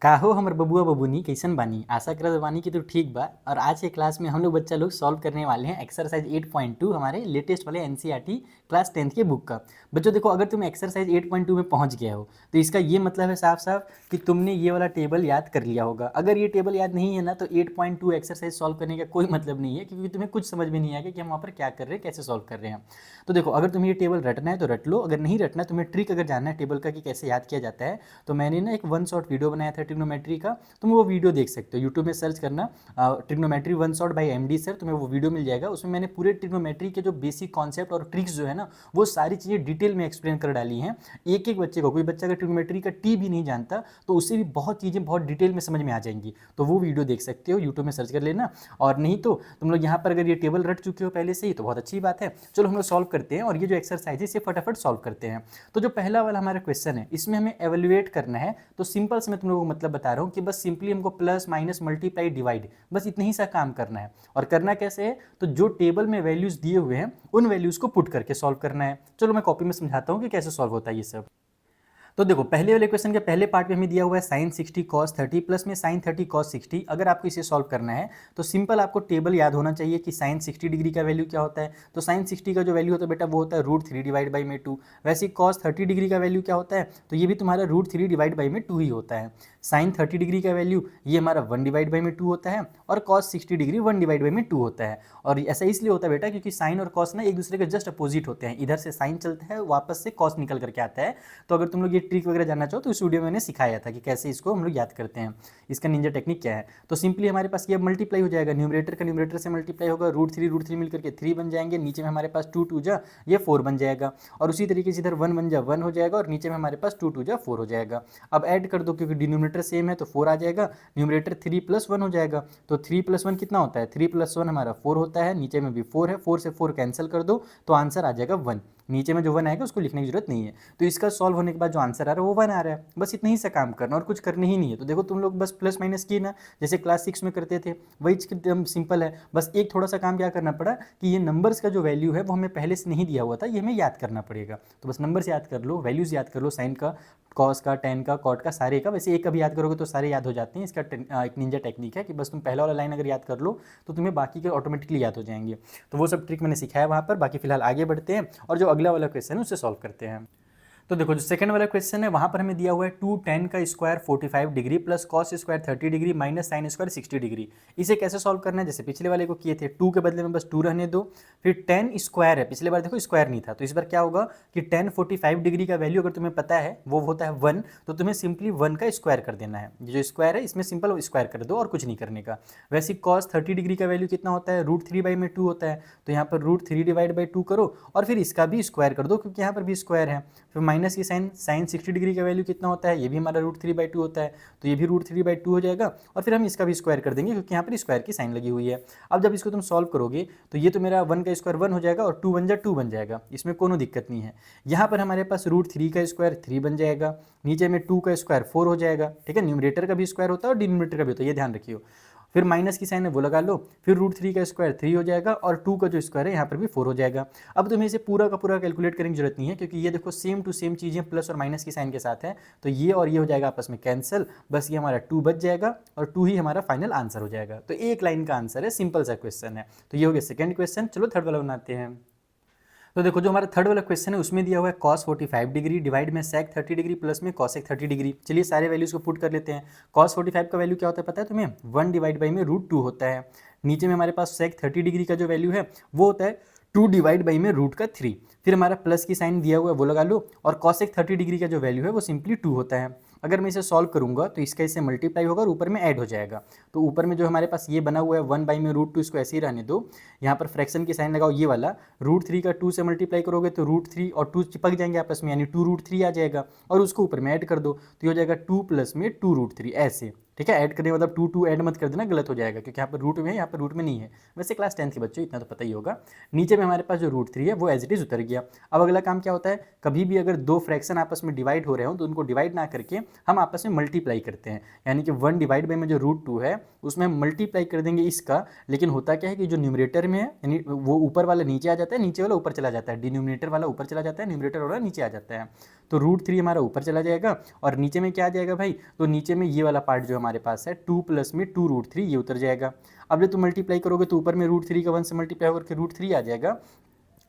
का हो हमर बबुआ बबुनी कैसन बानी। आशा करत बानी कि तू ठीक बा। और आज के क्लास में हम लोग बच्चा लोग सॉल्व करने वाले हैं एक्सरसाइज 8.2 हमारे लेटेस्ट वाले एनसीईआरटी क्लास 10th के बुक का। बच्चों देखो, अगर तुम एक्सरसाइज 8.2 में पहुंच गए हो तो इसका ये मतलब है साफ साफ कि तुमने ये वाला टेबल याद कर लिया होगा। अगर ये टेबल याद नहीं है ना तो 8.2 एक्सरसाइज सॉल्व करने का कोई मतलब नहीं है, क्योंकि तुम्हें कुछ समझ में नहीं आएगा कि हम वहाँ पर क्या कर रहे हैं, कैसे सॉल्व कर रहे हैं। तो देखो, अगर तुम्हें ये टेबल रटना है तो रट लो, अगर नहीं रटना है, तुम्हें ट्रिक अगर जानना है टेबल का कि कैसे याद किया जाता है, तो मैंने ना एक वन शॉट वीडियो बनाया था ट्रिग्नोमेट्री का। तुम वो वीडियो देख सकते हो, यूट्यूब में सर्च करना trigonometry one shot bye MD sir, तुम्हें वो वीडियो मिल जाएगा। उसमें मैंने पूरे ट्रिग्नोमेट्री के जो बेसिक कॉन्सेप्ट और ट्रिक्स जो है ना, वो सारी चीज़ें डिटेल में एक्सप्लेन कर डाली हैं। एक एक बच्चे को, कोई बच्चा अगर ट्रिग्नोमेट्री का टी भी नहीं जानता तो उससे भी बहुत चीज़ें बहुत डिटेल में समझ में आ जाएंगी। तो वो वीडियो देख सकते हो, यूट्यूब में सर्च कर लेना। और नहीं तो तुम लोग यहाँ पर अगर ये टेबल रट चुके हो पहले से ही तो बहुत अच्छी बात है। चलो हम लोग सॉल्व करते हैं, और ये जो एक्सरसाइज है इसे फटाफट सॉल्व करते हैं। तो जो पहला वाला हमारा क्वेश्चन है, इसमें हमें एवेल्युएट करना है। तो सिंपल से मैं तुम लोगों को मतलब बता रहा हूँ कि बस सिंपली हमको प्लस माइनस मल्टीप्लाई डिवाइड, बस इतना ही सा काम करना है। और करना कैसे है, तो जो टेबल में वैल्यूज दिए हुए हैं उन वैल्यूज को पुट करके सॉल्व करना है। चलो मैं कॉपी में समझाता हूँ कि कैसे सॉल्व होता है ये सब। तो देखो, पहले वाले क्वेश्चन के पहले पार्ट में हमें दिया हुआ है साइन 60 कॉस 30 प्लस में साइन 30 कॉस 60। अगर आपको इसे सॉल्व करना है तो सिंपल आपको टेबल याद होना चाहिए कि साइन 60 डिग्री का वैल्यू क्या होता है। तो साइन 60 का जो वैल्यू होता है बेटा वो होता है √3 डिवाइड बाई में 2। वैसे कॉस 30 डिग्री का वैल्यू क्या होता है, तो ये भी तुम्हारा √3 डिवाइड बाई में 2 ही होता है। साइन 30 डिग्री का वैल्यू ये हमारा 1 डिवाइड बाई में 2 होता है, और कॉस 60 डिग्री 1 डिवाइड बाई में 2 होता है। और ऐसा इसलिए होता है बेटा क्योंकि साइन और कॉस ना एक दूसरे के जस्ट अपोजिट होते हैं। इधर से साइन चलता है, वापस से कॉस निकल करके आता है। तो अगर तुम लोग ये ट्रिक वगैरह जानना चाहो तो इस वीडियो में मैंने सिखाया था कि कैसे इसको हम लोग याद करते हैं, इसका निंजा टेक्निक क्या है। तो सिंपली हमारे पास ये मल्टीप्लाई हो जाएगा, न्यूमरेटर का न्यूमरेटर से मल्टीप्लाई होगा, √3 मिलकर के 3 बन जाएंगे। नीचे में हमारे पास 2 2 जा ये 4 बन जाएगा, और उसी तरीके से इधर 1 1 जा 1 हो जाएगा, और नीचे में हमारे पास 2 2 जा 4 हो जाएगा। अब ऐड कर दो क्योंकि डिनोमिनेटर सेम है तो 4 आ जाएगा, न्यूमरेटर 3 + 1 हो जाएगा। तो 3 + 1 कितना होता है, 3 + 1 हमारा 4 होता है। नीचे में भी 4 है, 4 से 4 कैंसिल कर दो तो आंसर आ जाएगा 1। नीचे में जो 1 आएगा उसको लिखने की जरूरत नहीं है। तो इसका सॉल्व होने के बाद जो आंसर आ रहा है वो 1 आ रहा है। बस इतना ही सा काम करना और कुछ करने ही नहीं है। तो देखो, तुम लोग बस प्लस माइनस की ना, जैसे क्लास 6 में करते थे वही एकदम सिंपल है। बस एक थोड़ा सा काम क्या करना पड़ा कि ये नंबर्स का जो वैल्यू है वो हमें पहले से नहीं दिया हुआ था, ये हमें याद करना पड़ेगा। तो बस नंबर्स याद कर लो, वैल्यूज याद कर लो, साइन का, कॉस का, टेन का, कॉट का, सारे का। वैसे एक का भी याद करोगे तो सारे याद हो जाते हैं। इसका एक निंजा टेक्निक है कि बस तुम पहला वाला लाइन अगर याद कर लो तो तुम्हें बाकी के ऑटोमेटिकली याद हो जाएंगे। तो वो सब ट्रिक मैंने सिखाया वहाँ पर। बाकी फिलहाल आगे बढ़ते हैं और जो अगला वाला क्वेश्चन है उससे सॉल्व करते हैं। तो देखो, जो सेकंड वाला क्वेश्चन है वहाँ पर हमें दिया हुआ है 2 tan का square 45 degree plus cos square 30 degree minus sine square 60 degree. इसे कैसे सॉल्व करना है, जैसे पिछले वाले को किए थे, 2 के बदले में बस 2 रहने दो। फिर tan स्क्वायर है, पिछले बार देखो स्क्वायर नहीं था, तो इस बार क्या होगा कि tan 45 डिग्री का वैल्यू अगर तुम्हें पता है वो होता है 1, तो तुम्हें सिंपली 1 का स्क्वायर कर देना है। जो स्क्वायर है इसमें सिंपल स्क्वायर कर दो और कुछ नहीं करने का। वैसे कॉस 30 डिग्री का वैल्यू कितना होता है, √3 बाई में 2 होता है। तो यहाँ पर √3 डिवाइड बाई 2 करो और फिर इसका भी स्क्वायर कर दो क्योंकि यहाँ पर भी स्क्वायर है। फिर माइनस की साइन 60 डिग्री का वैल्यू कितना होता है, ये भी हमारा √3/2 होता है, तो ये भी √3/2 हो जाएगा। और फिर हम इसका भी स्क्वायर कर देंगे क्योंकि यहाँ पर स्क्वायर की साइन लगी हुई है। अब जब इसको तुम सॉल्व करोगे तो ये तो मेरा 1 का स्क्वायर 1 हो जाएगा और 2 बन जा 2 बन जाएगा, इसमें कोनो दिक्कत नहीं है। यहाँ पर हमारे पास √3 का स्क्वायर 3 बन जाएगा, नीचे में 2 का स्क्वायर 4 हो जाएगा। ठीक है, न्यूमरेटर का भी स्क्वायर होता है और डिनोमिनेटर का भी होता है, ये ध्यान रखियो। फिर माइनस की साइन है वो लगा लो, फिर √3 का स्क्वायर 3 हो जाएगा और 2 का जो स्क्वायर है यहाँ पर भी 4 हो जाएगा। अब तुम्हें इसे पूरा का पूरा कैलकुलेट करने की जरूरत नहीं है क्योंकि ये देखो सेम टू सेम चीज़ें प्लस और माइनस की साइन के साथ है। तो ये और ये हो जाएगा आपस में कैंसिल, बस ये हमारा 2 बच जाएगा और 2 ही हमारा फाइनल आंसर हो जाएगा। तो एक लाइन का आंसर है, सिंपल सा क्वेश्चन है। तो ये हो गया सेकंड क्वेश्चन। चलो थर्ड वाला बनाते हैं। तो देखो, जो हमारा थर्ड वाला क्वेश्चन है उसमें दिया हुआ है cos 45 डिग्री डिवाइड में sec 30 डिग्री प्लस में cosec 30 डिग्री। चलिए सारे वैल्यूज को पुट कर लेते हैं। cos 45 का वैल्यू क्या होता है पता है तुम्हें, 1 डिवाइड बाई में √2 होता है। नीचे में हमारे पास sec 30 डिग्री का जो वैल्यू है वो होता है 2 डिवाइड बाई में √3। फिर हमारा प्लस की साइन दिया हुआ है वो लगा लो, और cosec 30 डिग्री का जो वैल्यू है वो सिंपली 2 होता है। अगर मैं इसे सॉल्व करूंगा तो इसका इससे मल्टीप्लाई होगा और ऊपर में ऐड हो जाएगा। तो ऊपर में जो हमारे पास ये बना हुआ है 1 बाई में √2, इसको ऐसे ही रहने दो। यहाँ पर फ्रैक्शन की साइन लगाओ, ये वाला √3 का 2 से मल्टीप्लाई करोगे तो √3 और 2 चिपक जाएंगे आपस में, यानी 2 √3 आ जाएगा, और उसको ऊपर में ऐड कर दो तो ये हो जाएगा 2 प्लस में 2 √3 ऐसे। ठीक है। ऐड करने का मतलब टू ऐड मत कर देना, गलत हो जाएगा, क्योंकि यहाँ पर रूट में है, यहाँ पर रूट में नहीं है। वैसे क्लास 10 के बच्चों इतना तो पता ही होगा। नीचे में हमारे पास जो √3 है वो एज इट इज उतर गया। अब अगला काम क्या होता है, कभी भी अगर दो फ्रैक्शन आपस में डिवाइड हो रहे हो तो उनको डिवाइड ना करके हम आपस में मल्टीप्लाई करते हैं, यानी कि 1 डिवाइड बाई में जो √2 है उसमें हम मल्टीप्लाई कर देंगे इसका। लेकिन होता क्या है कि जो न्यूमरेटर में है, यानी वो ऊपर वाला नीचे आ जाता है, नीचे वाला ऊपर चला जाता है, डिनोमिनेटर वाला ऊपर चला जाता है, न्यूमरेटर वाला नीचे आ जाता है। तो √3 हमारा ऊपर चला जाएगा और नीचे में क्या आ जाएगा भाई, तो नीचे में ये वाला पार्ट जो हमारे पास है 2 प्लस में 2 √3 ये उतर जाएगा। अब जब तुम मल्टीप्लाई करोगे तो ऊपर में √3 का 1 से मल्टीप्लाई होकर के √3 आ जाएगा,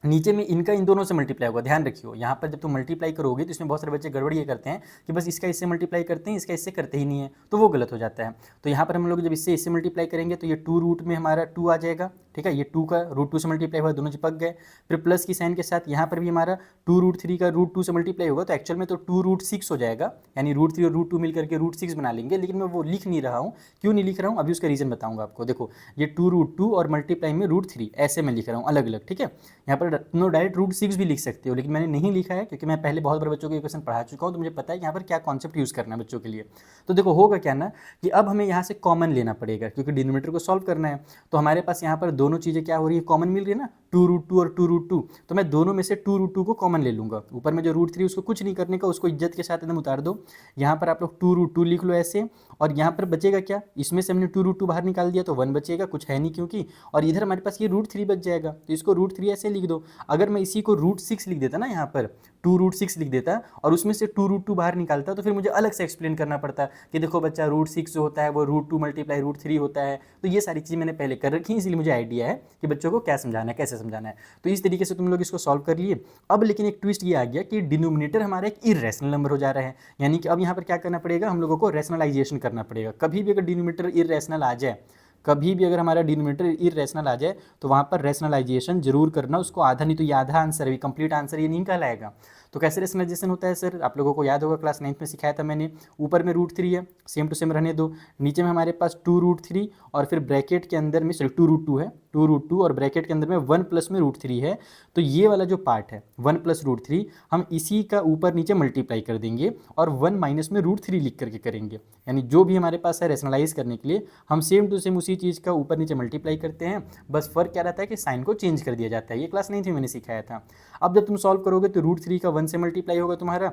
नीचे में इनका इन दोनों से मल्टीप्लाई होगा। ध्यान रखियो, यहाँ पर जब तुम मल्टीप्लाई करोगे तो इसमें बहुत सारे बच्चे गड़बड़ ये करते हैं कि बस इसका इससे मल्टीप्लाई करते हैं, इसका इससे करते ही नहीं है, तो वो गलत हो जाता है। तो यहाँ पर हम लोग जब इससे मल्टीप्लाई करेंगे तो ये 2 रूट में हमारा 2 आ जाएगा, ठीक है। ये 2 का √2 से मल्टीप्लाई हुआ, दोनों चिपक गए। फिर प्लस की साइन के साथ यहाँ पर भी हमारा 2 √3 का √2 से मल्टीप्लाई होगा, तो एक्चुअल में तो 2 √6 हो जाएगा, यानी √3 और √2 मिल करके √6 बना लेंगे। लेकिन मैं वो लिख नहीं रहा हूँ, क्यों नहीं लिख रहा हूँ अभी उसका रीज़न बताऊँगा आपको। देखो ये 2 √2 और मल्टीप्लाई में √3 ऐसे मैं लिख रहा हूँ अलग अलग, ठीक है। यहाँ पर तुम डायरेक्ट √6 भी लिख सकते हो, लेकिन मैंने नहीं लिखा है क्योंकि मैं पहले बहुत बार बच्चों को क्वेश्चन पढ़ा चुका हूँ, तो मुझे पता है कि यहाँ पर क्या कॉन्सेप्ट यूज़ करना है बच्चों के लिए। तो देखो होगा क्या ना कि अब हमें यहाँ से कॉमन लेना पड़ेगा, क्योंकि डिनोमिनेटर को सॉल्व करना है। तो हमारे पास यहाँ पर दोनों चीज़ें क्या हो रही है, कॉमन मिल रही है ना, 2 √2 और 2 √2। तो मैं दोनों में से 2 √2 को कॉमन ले लूँगा। ऊपर में जो √3 उसको कुछ नहीं करने का, उसको इज्जत के साथ एकदम उतार दो। यहाँ पर आप लोग 2 √2 लिख लो ऐसे, और यहाँ पर बचेगा क्या, इसमें से हमने 2 √2 बाहर निकाल दिया तो 1 बचेगा, कुछ है नहीं क्योंकि। और इधर हमारे पास ये √3 बच जाएगा, तो इसको √3 ऐसे लिख दो। अगर मैं इसी को √6 लिख देता ना, यहाँ पर 2 √6 लिख देता और उसमें से 2 √2 बाहर निकालता, तो फिर मुझे अलग से एक्सप्लेन करना पड़ता कि देखो बच्चा √6 जो होता है वो √2 मल्टीप्लाई √3 होता है। तो ये सारी चीज़ मैंने पहले कर रखी है, इसलिए मुझे आइडिया है कि बच्चों को क्या समझाना है, कैसे समझाना है। तो इस तरीके से तुम लोग इसको सॉल्व कर लिए। अब लेकिन एक ट्विस्ट ये आ गया कि डिनोमिनेटर हमारा एक इरेशनल नंबर हो जा रहा है, यानी कि अब यहाँ पर क्या करना पड़ेगा, हम लोगों को रैशनलाइजेशन करना पड़ेगा। कभी भी अगर डिनोमिनेटर इरेशनल आ जाए, कभी भी अगर हमारा डिनोमिनेटर इरेशनल आ जाए तो वहाँ पर रैशनलाइजेशन जरूर करना, उसको आधा नहीं तो ये आधा आंसर है, कंप्लीट आंसर ये नहीं कहलाएगा। तो कैसे रैशनलाइजेशन होता है सर, आप लोगों को याद होगा क्लास 9th में सिखाया था मैंने। ऊपर में √3 है, सेम टू सेम रहने दो। नीचे में हमारे पास 2 √3 और फिर ब्रैकेट के अंदर में 2 √2 है, 2 √2 और ब्रैकेट के अंदर में 1 प्लस में √3 है। तो ये वाला जो पार्ट है 1 प्लस √3 हम इसी का ऊपर नीचे मल्टीप्लाई कर देंगे और 1 माइनस में √3 लिख करके करेंगे। यानी जो भी हमारे पास है रैशनलाइज करने के लिए हम सेम टू सेम उसी चीज़ का ऊपर नीचे मल्टीप्लाई करते हैं, बस फर्क क्या रहता है कि साइन को चेंज कर दिया जाता है। ये क्लास 9th में मैंने सिखाया था। अब जब तुम सॉल्व करोगे तो √3 का 1 से मल्टीप्लाई होगा तुम्हारा,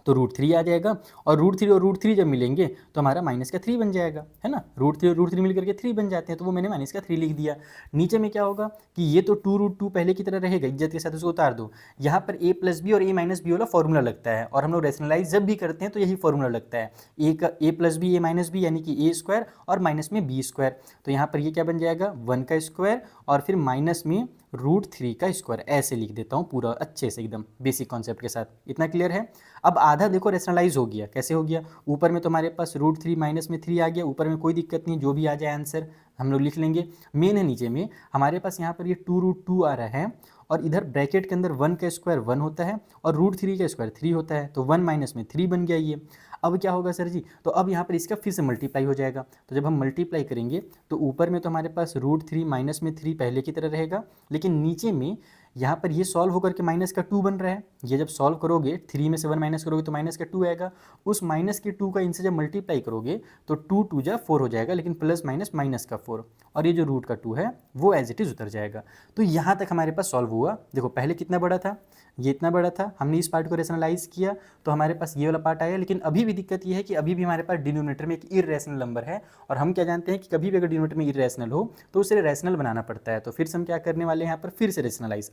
तो √3 आ जाएगा। और √3 जब मिलेंगे तो हमारा माइनस का 3 बन जाएगा, है ना। √3 और √3 मिल करके 3 बन जाते हैं, तो वो मैंने माइनस का 3 लिख दिया। नीचे में क्या होगा कि ये तो 2 √2 पहले की तरह रहेगा, इज्जत के साथ उसको उतार दो। यहाँ पर a प्लस बी और a माइनस बी वाला फॉर्मूला लगता है, और हम लोग रैशनलाइज जब भी करते हैं तो यही फॉर्मूला लगता है, a का a plus b a minus b, यानी कि a² और माइनस में b²। तो यहाँ पर ये क्या बन जाएगा, 1 का स्क्वायर और फिर माइनस में √3 का स्क्वायर, ऐसे लिख देता हूँ पूरा अच्छे से एकदम बेसिक कॉन्सेप्ट के साथ। इतना क्लियर है। अब आधा देखो रैशनलाइज हो गया, कैसे हो गया, ऊपर में तो हमारे पास √3 माइनस में 3 आ गया, ऊपर में कोई दिक्कत नहीं, जो भी आ जाए आंसर हम लोग लिख लेंगे। मेन है नीचे में हमारे पास यहाँ पर ये 2 √2 आ रहा है, और इधर ब्रैकेट के अंदर 1 का स्क्वायर 1 होता है और √3 का स्क्वायर 3 होता है, तो 1 माइनस में 3 बन गया ये। अब क्या होगा सर जी, तो अब यहाँ पर इसका फिर से मल्टीप्लाई हो जाएगा। तो जब हम मल्टीप्लाई करेंगे तो ऊपर में तो हमारे पास √3 माइनस में 3 पहले की तरह रहेगा, लेकिन नीचे में यहाँ पर ये सॉल्व होकर के माइनस का 2 बन रहा है। ये जब सॉल्व करोगे 3 में से 1 माइनस करोगे तो माइनस का 2 आएगा। उस माइनस के 2 का इनसे जब मल्टीप्लाई करोगे तो 2 2 जा 4 हो जाएगा, लेकिन प्लस माइनस माइनस का 4, और ये जो रूट का 2 है वो एज इट इज़ उतर जाएगा। तो यहाँ तक हमारे पास सॉल्व हुआ। देखो पहले कितना बड़ा था, ये इतना बड़ा था, हमने इस पार्ट को रैशनलाइज किया तो हमारे पास ये वाला पार्ट आया। लेकिन अभी भी दिक्कत ये है कि अभी भी हमारे पास डिनोमिनेटर में एक इररेशनल नंबर है, और हम क्या जानते हैं कि कभी भी अगर डिनोमिनेटर में इररेशनल हो तो उसे रैशनल बनाना पड़ता है। तो फिर से हम क्या करने वाले हैं, यहाँ पर फिर से रैशनलाइज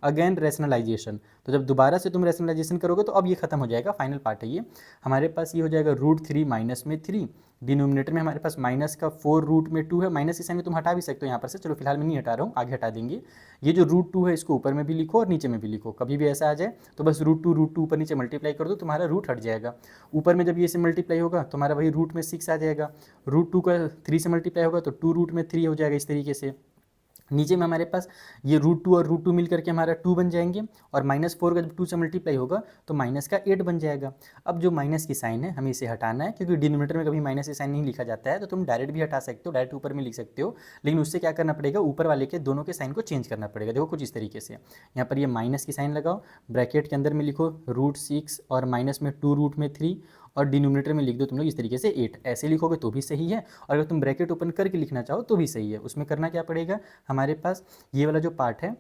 अगेन रैशनलाइजेशन। तो जब दोबारा से तुम रैशनलाइजेशन करोगे तो अब ये खत्म हो जाएगा, फाइनल पार्ट है ये। हमारे पास ये हो जाएगा √3 माइनस में 3, डिनोमिनेटर में हमारे पास माइनस का 4 रूट में 2 है। माइनस के साइन में तुम हटा भी सकते हो यहाँ पर से, चलो फिलहाल मैं नहीं हटा रहा हूँ, आगे हटा देंगे। ये जो √2 है इसको ऊपर में भी लिखो और नीचे में भी लिखो, कभी भी ऐसा आ जाए तो बस √2 ऊपर नीचे मल्टीप्लाई कर दो, तुम्हारा रूट हट जाएगा। ऊपर में जब ये से मल्टीप्लाई होगा तो हमारा वही रूट में 6 आ जाएगा। √2 का 3 से मल्टीप्लाई होगा तो 2 रूट में 3 हो जाएगा इस तरीके से। नीचे में हमारे पास ये √2 और √2 मिल करके हमारा 2 बन जाएंगे, और -4 का जब 2 से मल्टीप्लाई होगा तो माइनस का 8 बन जाएगा। अब जो माइनस की साइन है हमें इसे हटाना है, क्योंकि डिनोमिनेटर में कभी माइनस की साइन नहीं लिखा जाता है, तो तुम डायरेक्ट भी हटा सकते हो, डायरेक्ट ऊपर में लिख सकते हो, लेकिन उससे क्या करना पड़ेगा, ऊपर वाले के दोनों के साइन को चेंज करना पड़ेगा। देखो कुछ इस तरीके से, यहाँ पर ये माइनस की साइन लगाओ, ब्रैकेट के अंदर में लिखो √6 और माइनस में 2 रूट में 3, और डिनोमिनेटर में लिख दो तुम लोग इस तरीके से 8, ऐसे लिखोगे तो भी सही है। और अगर तुम ब्रैकेट ओपन करके लिखना चाहो तो भी सही है। उसमें करना क्या पड़ेगा, हमारे पास ये वाला जो पार्ट है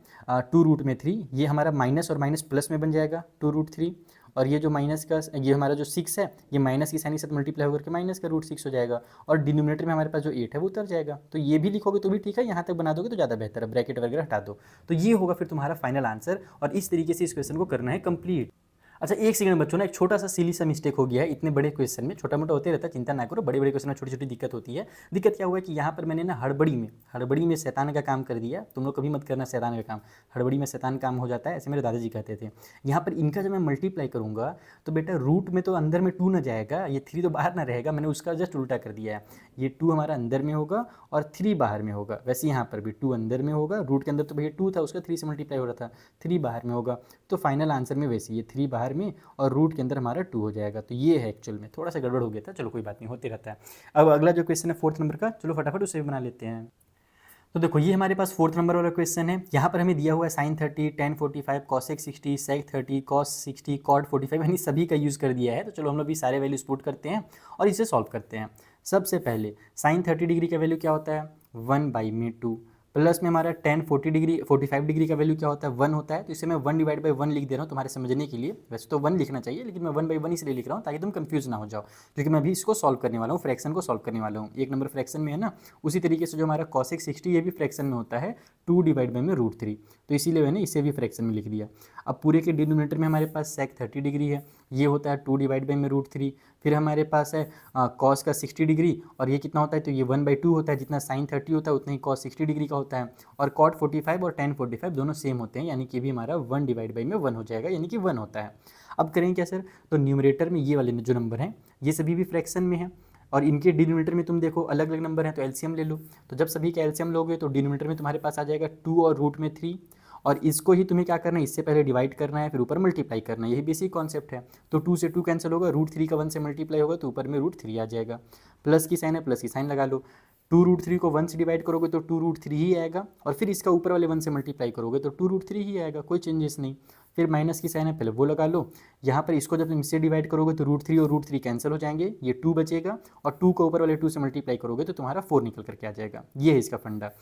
2√3, ये हमारा माइनस और माइनस प्लस में बन जाएगा 2√3, और ये जो माइनस का ये हमारा जो 6 है ये माइनस की साइन के साथ मल्टीप्लाई होकर के माइनस का √6 हो जाएगा, और डिनोमिनेटर में हमारे पास जो 8 है वो उतर जाएगा। तो ये भी लिखोगे तो भी ठीक है, यहाँ तक बना दोगे तो ज़्यादा बेहतर है, ब्रैकेट वगैरह हटा दो। तो ये होगा फिर तुम्हारा फाइनल आंसर, और इस तरीके से इस क्वेश्चन को करना है कंप्लीट। अच्छा एक सेकंड बच्चों ना, एक छोटा सा सिली सा मिस्टेक हो गया है इतने बड़े क्वेश्चन में, छोटा मोटा होते रहता है, चिंता ना करो, बड़े बड़े क्वेश्चन में छोटी छोटी दिक्कत होती है। दिक्कत क्या हुआ है कि यहाँ पर मैंने ना हड़बड़ी में शैतान का काम कर दिया। तुम लोग कभी मत करना शैतान का काम, हड़बड़ी में शैतान काम हो जाता है, ऐसे मेरे दादाजी कहते थे। यहाँ पर इनका जब मैं मल्टीप्लाई करूँगा तो बेटा रूट में तो अंदर में 2 ना जाएगा, ये 3 तो बाहर ना रहेगा, मैंने उसका जस्ट उल्टा कर दिया है। ये 2 हमारा अंदर में होगा और 3 बाहर में होगा। वैसे यहाँ पर भी 2 अंदर में होगा, रूट के अंदर तो भैया 2 था, उसका 3 से मल्टीप्लाई हो रहा था, 3 बाहर में होगा। तो फाइनल आंसर में वैसे ये 3 बाहर में और रूट के अंदर हमारा 2 हो जाएगा। तो ये है एक्चुअल में, थोड़ा सा गड़बड़ हो गया था, चलो कोई बात नहीं, होते रहता है। अब अगला जो क्वेश्चन है 4th नंबर का, चलो फटाफट उसे भी बना लेते हैं। तो देखो ये हमारे पास 4th नंबर वाला क्वेश्चन है। यहाँ पर हमें दिया हुआ है sin 30, tan 45, cosec 60, sec 30, cos 60, cot 45, यानी सभी का यूज़ कर दिया है। तो चलो हम लोग भी सारे वैल्यूज पुट करते हैं और इसे सॉल्व करते हैं। सबसे पहले sin 30 डिग्री का वैल्यू क्या होता है 1/2, प्लस में हमारा tan 45 डिग्री का वैल्यू क्या होता है 1 होता है। तो इसे मैं 1/1 लिख दे रहा हूँ तुम्हारे समझने के लिए। वैसे तो 1 लिखना चाहिए, लेकिन मैं 1/1 इसलिए लिख रहा हूँ ताकि तुम कंफ्यूज ना हो जाओ, क्योंकि मैं अभी इसको सॉल्व करने वाला हूँ, फ्रैक्शन को सॉल्व करने वाला हूँ। 1 नंबर फ्रैक्शन में है ना, उसी तरीके से जो हमारा cosec 60 ये भी फ्रैक्शन में होता है 2/√3, तो इसीलिए मैंने इसे भी फ्रैक्शन में लिख दिया। अब पूरे के डिनोमिनेटर में हमारे पास sec 30 डिग्री है, ये होता है 2/√3। फिर हमारे पास है cos का 60 डिग्री, और ये कितना होता है तो ये 1/2 होता है, जितना sin 30 होता है उतना ही cos 60 डिग्री का होता है। और cot 45 और tan 45 दोनों सेम होते हैं, यानी कि भी हमारा 1/1 हो जाएगा, यानी कि 1 होता है। अब करेंगे क्या सर, तो न्यूमरेटर में ये वाले जो नंबर हैं ये सभी भी फ्रैक्शन में है, और इनके डिनोमिनेटर में तुम देखो अलग अलग नंबर हैं, तो एलसीएम ले लो। तो जब सभी का एलसीएम लोगे तो डिनोमिनेटर में तुम्हारे पास आ जाएगा 2 और √3, और इसको ही तुम्हें क्या करना है, इससे पहले डिवाइड करना है, फिर ऊपर मल्टीप्लाई करना है, यही बेसिक कॉन्सेप्ट है। तो 2 से 2 कैंसिल होगा, √3 का 1 से मल्टीप्लाई होगा तो ऊपर में √3 आ जाएगा। प्लस की साइन है, प्लस की साइन लगा लो। 2√3 को 1 से डिवाइड करोगे तो 2√3 ही आएगा, और फिर इसका ऊपर वाले 1 से मल्टीप्लाई करोगे तो 2√3 ही आएगा, कोई चेंजेस नहीं। फिर माइनस की साइन है, पहले वो लगा लो। यहाँ पर इसको जब तुम इससे डिवाइड करोगे तो √3 और √3 कैंसिल हो जाएंगे, ये 2 बचेगा, और 2 को ऊपर वाले 2 से मल्टीप्लाई करोगे तो तुम्हारा 4 निकल करके आ जाएगा। ये है इसका फंडा।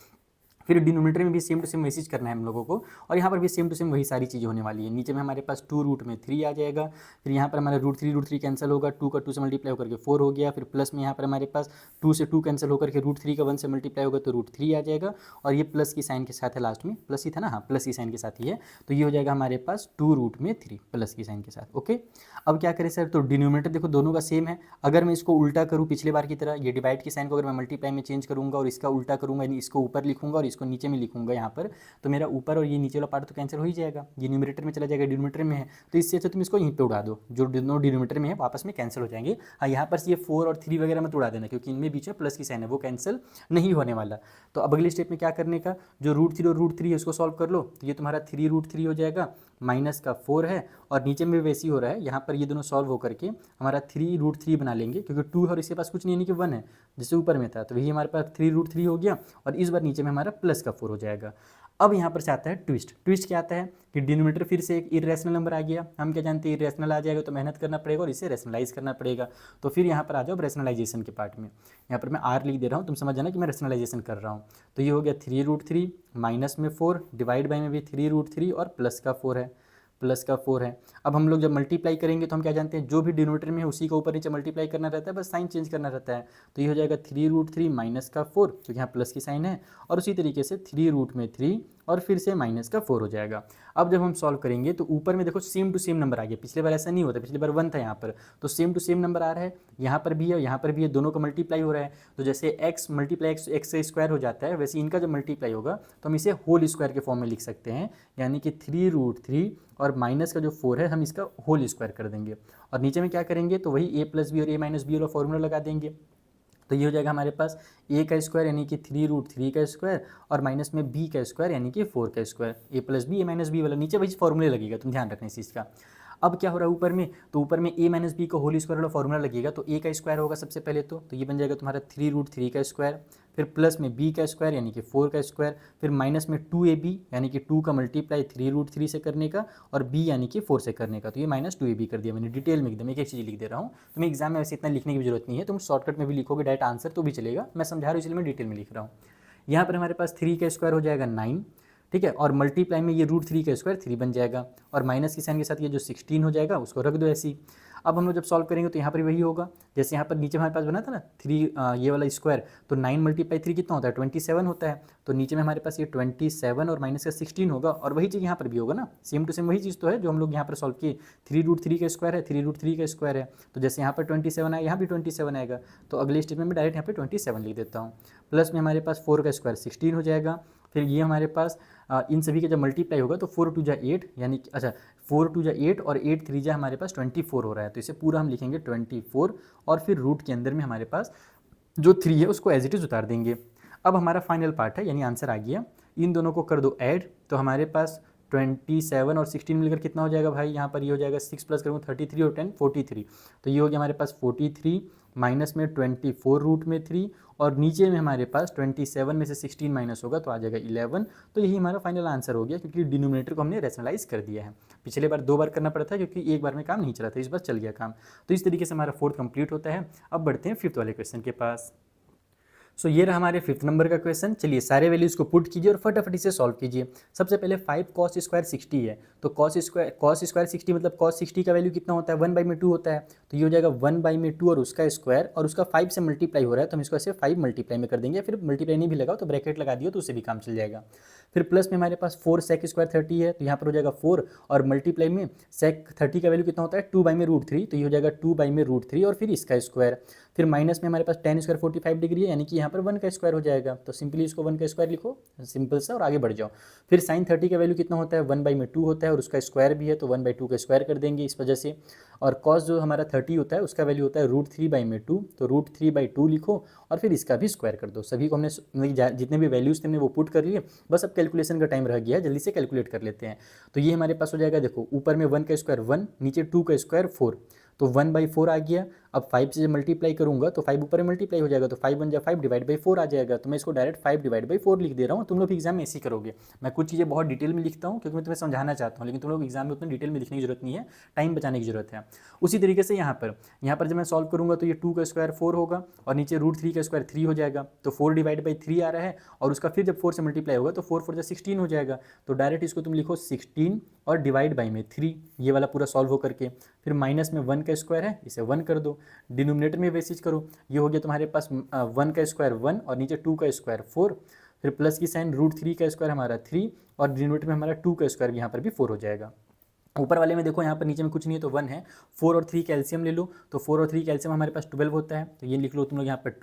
फिर डिनोमिनेटर में भी सेम टू सेम मैसेज करना है हम लोगों को, और यहाँ पर भी सेम टू सेम वही सारी चीज़ें होने वाली है। नीचे में हमारे पास 2√3 आ जाएगा, फिर यहाँ पर हमारा √3 कैंसिल होगा, 2 का 2 से मल्टीप्लाई होकर के 4 हो गया। फिर प्लस में यहाँ पर हमारे पास 2 से 2 कैंसिल होकर के √3 का 1 से मल्टीप्लाई होगा तो √3 आ जाएगा, और ये प्लस की साइन के साथ है, लास्ट में प्लस ही था ना, हाँ प्लस की साइन के साथ ही है। तो ये हो जाएगा हमारे पास 2√3 प्लस की साइन के साथ। ओके, अब क्या करें सर, तो डिनोमिनेटर देखो दोनों का सेम है। अगर मैं इसको उल्टा करूँ पिछले बार की तरह, ये डिवाइड की साइन को अगर मैं मल्टीप्लाई में चेंज करूँगा और इसका उल्टा करूँगा, यानी इसको ऊपर लिखूंगा और इसको नीचे में लिखूंगा यहाँ पर, तो मेरा ऊपर और ये नीचे वाला पार्ट तो कैंसिल हो ही जाएगा, ये न्यूमरेटर में चला जाएगा, डिनोमिनेटर में है। तो इससे अच्छा तुम इसको यहीं पे उड़ा दो, जो दोनों डिनोमिनेटर में है आपस में कैंसिल हो जाएंगे। हाँ यहाँ पर ये 4 और 3 वगैरह मत उड़ा देना, क्योंकि इनमें बीच में प्लस की साइन है, वो कैंसिल नहीं होने वाला। तो अब अगले स्टेप में क्या करने का, जो √3 और √3 है उसको सॉल्व कर लो, तो ये तुम्हारा 3√3 हो जाएगा, माइनस का 4 है, और नीचे में वैसे ही हो रहा है, यहाँ पर ये दोनों सॉल्व होकर के हमारा 3√3 बना लेंगे, क्योंकि 2 और इसके पास कुछ नहीं, यानी कि 1 है, जैसे ऊपर में था, तो वही हमारे पास 3√3 हो गया, और इस बार नीचे में हमारा प्लस का 4 हो जाएगा। अब यहाँ पर से आता है ट्विस्ट। ट्विस्ट क्या आता है कि डिनोमिनेटर फिर से एक इरेशनल नंबर आ गया। हम क्या जानते हैं, इरेशनल आ जाएगा तो मेहनत करना पड़ेगा और इसे रेशनलाइज करना पड़ेगा। तो फिर यहाँ पर आ जाओ रेशनलाइजेशन के पार्ट में। यहाँ पर मैं आर लिख दे रहा हूँ, तुम समझ जाना कि मैं रेशनलाइजेशन कर रहा हूँ। तो ये हो गया 3√3 माइनस में 4, डिवाइड बाई में भी 3√3 और प्लस का 4 है, प्लस का 4 है। अब हम लोग जब मल्टीप्लाई करेंगे तो हम क्या जानते हैं, जो भी डिनोमिनेटर में है उसी का ऊपर नीचे मल्टीप्लाई करना रहता है, बस साइन चेंज करना रहता है। तो ये हो जाएगा 3√3 माइनस का 4, क्योंकि यहाँ प्लस की साइन है, और उसी तरीके से 3√3 और फिर से माइनस का 4 हो जाएगा। अब जब हम सॉल्व करेंगे तो ऊपर में देखो सेम टू सेम नंबर आ गया। पिछले बार ऐसा नहीं होता, पिछले बार 1 था यहाँ पर, तो सेम टू सेम नंबर आ रहा है, यहाँ पर भी है और यहाँ पर भी है, दोनों का मल्टीप्लाई हो रहा है। तो जैसे x मल्टीप्लाई x से स्क्वायर हो जाता है, वैसे इनका जब मल्टीप्लाई होगा तो हम इसे होल स्क्वायर के फॉर्म में लिख सकते हैं, यानी कि 3√3 और माइनस का जो 4 है हम इसका होल स्क्वायर कर देंगे, और नीचे में क्या करेंगे तो वही a + b और a - b वाला फॉर्मूला लगा देंगे। तो ये हो जाएगा हमारे पास a का स्क्वायर यानी कि 3√3 का स्क्वायर, और माइनस में b का स्क्वायर यानी कि 4 का square, a + b a - b वाला नीचे वही फॉर्मूले लगेगा, तुम ध्यान रखना इस चीज़ का। अब क्या हो रहा है ऊपर में, तो ऊपर में a माइनस बी का होल स्क्वायर वाला फॉर्मूला लगेगा, तो a का स्क्वायर होगा सबसे पहले, तो ये बन जाएगा तुम्हारा 3√3 का स्क्वायर, फिर प्लस में b का स्क्वायर यानी कि 4 का स्क्वायर, फिर माइनस में 2ab यानी कि 2 का मल्टीप्लाई 3√3 से करने का और b यानी कि 4 से करने का, तो ये माइनस 2ab कर दिया मैंने डिटेल में एकदम एक एक चीज़ लिख दे रहा हूँ। तुम्हें एग्जाम में वैसे इतना लिखने की भी जरूरत नहीं है, तुम शॉर्टकट में भी लिखोगे डायरेक्ट आंसर तो भी चलेगा, मैं समझा रहा हूँ इसलिए मैं डिटेल में लिख रहा हूँ। यहाँ पर हमारे पास 3 का स्क्वायर हो जाएगा 9, ठीक है, और मल्टीप्लाई में ये √3 का स्क्वायर 3 बन जाएगा, और माइनस की साइन के साथ ये जो 16 हो जाएगा उसको रख दो ऐसे ही। अब हम लोग जब सॉल्व करेंगे तो यहाँ पर वही होगा, जैसे यहाँ पर नीचे हमारे पास बना था ना 3 ये वाला स्क्वायर, तो 9 × 3 कितना होता है 27 होता है, तो नीचे में हमारे पास ये 27 और माइनस का 16 होगा, और वही चीज़ यहाँ पर भी होगा ना, सेम टू सेम वही चीज़ तो है जो हम लोग यहाँ पर सॉल्व किए। 3√3 का स्क्वायर है, 3√3 का स्क्वायर है, तो जैसे यहाँ पर 27 आया यहाँ भी 27 आएगा, तो अगले स्टेटमेंट में डायरेक्ट यहाँ पर 27 लिख देता हूँ। प्लस में हमारे पास 4 का स्क्वायर 16 हो जाएगा, फिर ये हमारे पास इन सभी का जब मल्टीप्लाई होगा तो 4 × 2 = 8 यानी कि 4 × 2 = 8 और 8 × 3 = हमारे पास 24 हो रहा है, तो इसे पूरा हम लिखेंगे 24 और फिर रूट के अंदर में हमारे पास जो 3 है उसको एज इट इज़ उतार देंगे। अब हमारा फाइनल पार्ट है यानी आंसर आ गया, इन दोनों को कर दो ऐड, तो हमारे पास 27 और 16 मिलकर कितना हो जाएगा भाई, यहाँ पर ये हो जाएगा 6 प्लस करूँगा 33 और 10 43, तो ये हो गया हमारे पास 43 माइनस में 24 रूट में 3 और नीचे में हमारे पास 27 में से 16 माइनस होगा तो आ जाएगा 11, तो यही हमारा फाइनल आंसर हो गया क्योंकि डिनोमिनेटर को हमने रैशनलाइज कर दिया है। पिछले बार 2 बार करना पड़ा था क्योंकि एक बार में काम नहीं चला था, इस बार चल गया काम। तो इस तरीके से हमारा 4th कंप्लीट होता है। अब बढ़ते हैं 5th वाले क्वेश्चन के पास। सो ये रहा हमारे 5th नंबर का क्वेश्चन। चलिए सारे वैल्यूज़ को पुट कीजिए और फटाफट इसे सॉल्व कीजिए। सबसे पहले 5 cos स्क्वायर 60 है, तो cos स्क्वायर 60 मतलब cos 60 का वैल्यू कितना होता है 1/2 होता है, तो ये हो जाएगा 1/2 और उसका स्क्वायर और उसका 5 से मल्टीप्लाई हो रहा है तो हम इसको ऐसे 5 मल्टीप्लाई में कर देंगे, फिर मल्टीप्लाई नहीं भी लगाओ तो ब्रैकेट लगा दियो तो उससे भी काम चल जाएगा। फिर प्लस में हमारे पास 4 sec स्क्वायर 30 है, तो यहाँ पर हो जाएगा 4 और मल्टीप्लाई में sec 30 का वैल्यू कितना होता है 2/√3, तो ये हो जाएगा 2/√3 और फिर इसका स्क्वायर। फिर माइनस में हमारे पास tan स्क्वायर 45 डिग्री है यानी कि यहाँ पर 1 का स्क्वायर हो जाएगा, तो सिंपली इसको 1 का स्क्वायर लिखो सिंपल सा और आगे बढ़ जाओ। फिर sin 30 का वैल्यू कितना होता है 1/2 होता है और उसका स्क्वायर भी है तो 1/2 का स्क्वायर कर देंगे इस वजह से। और cos जो हमारा 30 होता है उसका वैल्यू होता है √3/2, तो √3/2 लिखो और फिर इसका भी स्क्वायर कर दो। सभी को हमने जितने भी वैल्यूज़ थे हमने वो पुट कर लिए, बस अब कैलकुलेशन का टाइम रह गया है, जल्दी से कैलकुलेट कर लेते हैं। तो ये हमारे पास हो जाएगा, देखो ऊपर में 1 का स्क्वायर 1, नीचे 2 का स्क्वायर 4, तो 1/4 आ गया। अब 5 से मल्टीप्लाई करूंगा तो 5 ऊपर में मल्टीप्लाई हो जाएगा तो 5 बन जाए 5/4 आ जाएगा, तो मैं इसको डायरेक्ट 5/4 लिख दे रहा हूँ। तुम लोग एग्जाम में ऐसे ही करोगे, मैं कुछ चीज़ें बहुत डिटेल में लिखता हूँ क्योंकि मैं तुम्हें समझाना चाहता हूँ, लेकिन तुम लोग एग्जाम में उतना डिटेल में लिखने की जरूरत नहीं है, टाइम बचाने की जरूरत है। उसी तरीके से यहाँ पर जब मैं सॉल्व करूँगा तो ये 2 का स्क्वायर 4 होगा और नीचे √3 का स्क्वायर 3 हो जाएगा, तो 4/3 आ रहा है और उसका फिर जब 4 से मल्टीप्लाई होगा तो 4 4 16 हो जाएगा, तो डायरेक्ट इसको तुम लिखो 16 और डिवाइड बाई में 3, ये वाला पूरा सॉल्व हो करके। फिर माइनस में 1 का स्क्वायर है इसे 1 कर दो, डिनोमिनेटर में वैसे करो, ये हो गया तुम्हारे पास 1 का स्क्वायर 1 और नीचे 2 का स्क्वायर 4, फिर प्लस की साइन √3 का स्क्वायर हमारा 3 और डिनोमिनेटर में हमारा 2 का स्क्वायर यहाँ पर भी 4 हो जाएगा। ऊपर वाले में देखो यहाँ पर नीचे में कुछ नहीं है तो 1 है, 4 और 3 कैल्शियम ले लो, तो 4 और 3 कैल्शियम हमारे पास 12 होता है, तो ये लिख लो तुम लोग यहाँ पर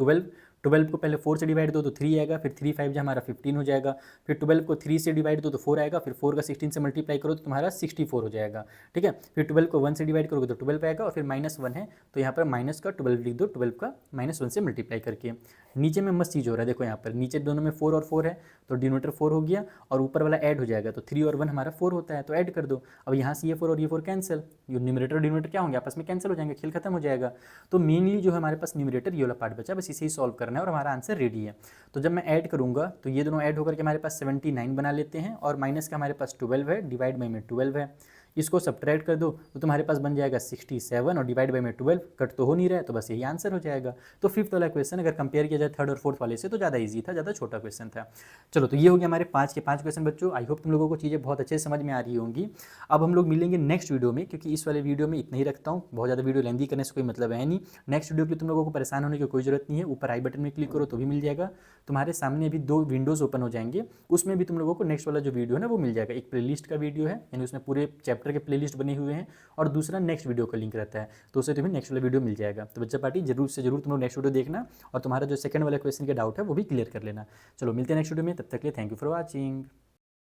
12 को पहले 4 से डिवाइड दो तो 3 आएगा, फिर 3 5 हमारा 15 हो जाएगा, फिर 12 को 3 से डिवाइड दो तो 4 आएगा, फिर 4 का 16 से मल्टीप्लाई करो तो तुम्हारा 64 हो जाएगा, ठीक है। फिर 12 को 1 से डिवाइड करोगे तो 12 आएगा और फिर -1 है तो यहाँ पर माइनस का 12 लिख दो, 12 का -1 से मल्टीप्लाई करके। नीचे में मस्त चीज़ हो रहा है, देखो यहाँ पर नीचे दोनों में 4 और 4 है तो डिनोमिनेटर 4 हो गया और ऊपर वाला ऐड हो जाएगा, तो 3 और 1 हमारा 4 होता है तो ऐड कर दो। अब यहाँ से ये 4 और ये 4 कैंसिल, ये न्यूमरेटर और डिनोमिनेटर क्या होंगे आपस में कैंसिल हो जाएंगे, खेल खत्म हो जाएगा। तो मेनली जो हमारे पास न्यूमरेटर ये वाला पार्ट बचा, बस इसे ही सॉल्व करना है और हमारा आंसर रेडी है। तो जब मैं ऐड करूंगा तो ये दोनों ऐड होकर के हमारे पास 79 बना लेते हैं और माइनस का हमारे पास 12 है, डिवाइड बाई में 12 है, इसको सब्ट्रैक्ट कर दो तो तुम्हारे पास बन जाएगा 67 और डिवाइड बाई में 12, कट तो हो नहीं रहा है तो बस यही आंसर हो जाएगा। तो 5th वाला क्वेश्चन अगर कंपेयर किया जाए 3rd और 4th वाले से तो ज़्यादा इजी था, ज़्यादा छोटा क्वेश्चन था। चलो तो ये हो गया हमारे 5 के 5 क्वेश्चन बच्चों। आई होप तुम लोगों को चीज़ें बहुत अच्छे से समझ में आ रही होंगी। अब हम लोग मिलेंगे नेक्स्ट वीडियो में, क्योंकि इस वाले वीडियो में इतना ही रखता हूँ, बहुत ज़्यादा वीडियो लेंदी करने से कोई मतलब है नहीं। नेक्स्ट वीडियो के लिए तुम लोगों को परेशान होने की कोई जरूरत नहीं है, ऊपर आई बटन में क्लिक करो तो भी मिल जाएगा। तुम्हारे सामने अभी 2 विंडोज़ ओपन हो जाएंगे, उसमें भी तुम लोगों को नेक्स्ट वाला जो वीडियो है ना वो मिल जाएगा। एक प्लेलिस्ट का वीडियो है यानी उसमें पूरे चैप्टर के प्लेलिस्ट बने हुए हैं और दूसरा नेक्स्ट वीडियो का लिंक रहता है, तो उससे तुम्हें नेक्स्ट वाला वीडियो मिल जाएगा। तो बच्चा पार्टी जरूर से जरूर तुम लोग नेक्स्ट वीडियो देखना और तुम्हारा जो सेकंड वाला क्वेश्चन का डाउट है वो भी क्लियर कर लेना। चलो मिलते हैं नेक्स्ट वीडियो में, तब तक के लिए थैंक यू फॉर वॉचिंग।